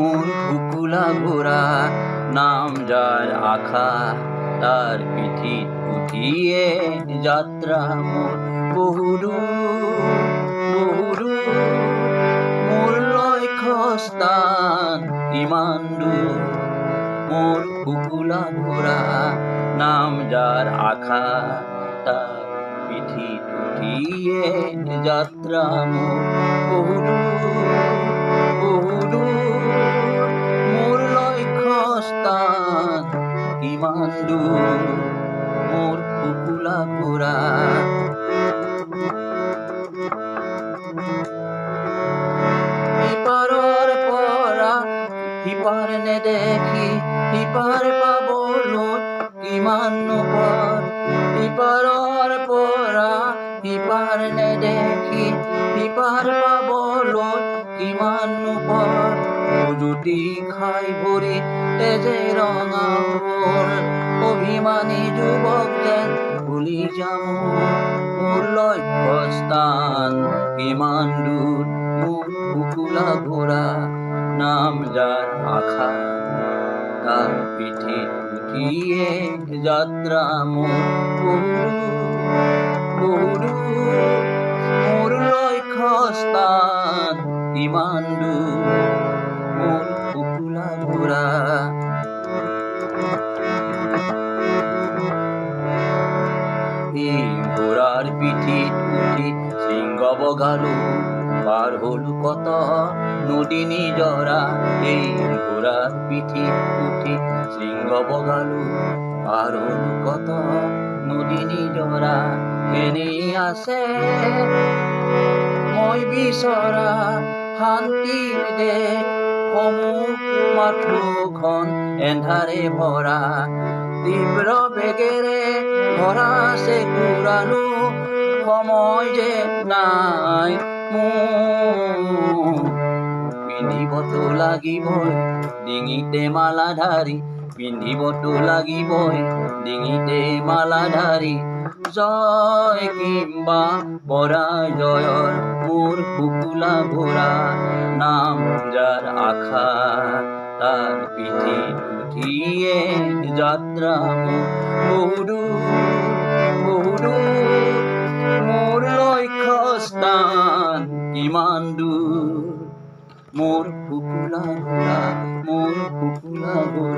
মোর ফুকুলা ঘোড়া নাম যার আখা, তার পিঠিত উঠিয়ে যাত্রা মোর বহুদূর বহুদূর। মোর লক্ষ্য স্থান ইমান দূর, মোর ফুকুলা ঘোড়া নাম যার আখা, তার পিঠিত উঠিয়ে যাত্রা মোর বহুদূর বহুদূর। মোর লক্ষ্য স্থান ইমান দূর, মোর ফুকুলা ঘোড়া। ইপাৰৰ পৰা সিপাৰ নেদেখি সিপাৰ পাবলৈ কিমান পথ। ইপাৰৰ পৰা সিপাৰ নেদেখি সিপাৰ পাবলৈ কিমান পথ। উজুতি খাই ভৰি তেজে ৰঙা হ'ল, অভিমানী যুৱক যেন ভুলি যাম মোৰ লক্ষ্য স্থান কিমান দূৰ। মোর ফুকুলা ঘোড়া নাম যার আখা, তার পিঠিত উঠিয়ে যাত্রা মোর বহুদূর বহুদূর। মোর লক্ষ্য স্থান কিমান দূর, মোর ফুকুলা ঘোড়া। এই ঘোড়ার পিঠিত উঠি সিংহ বগালো, পার হল কত নদী নিজরা। এই ঘোড়ার পিঠিত উঠি সিংহ বগালো, পার হল কত নদী নিজরা। এনেই আছে মই বিচৰা শান্তিৰ দেশ, সমূহ মাথোখন এন্ধাৰে ভৰা। তীব্ৰ বেগেৰে ভৰা চেকুৰালো, সময় যে নাই মোৰ। পিন্ধিবতো লাগিবই ডিঙিতে মালাধাৰী, পিন্ধিবতো লাগিবই ডিঙিতে মালাধাৰী। জয় কিম্বা পৰাজয়ৰ মোৰ ফুকুলা ঘোড়া নাম যার আখা, তার পিঠিত উঠিয়ে যাত্রা মোর বহুদূর বহুদূর। মোর লক্ষ্য স্থান কিমান দূর, মোর ফুকুলা ঘোড়া মোর ফুকুলা ঘোড়া।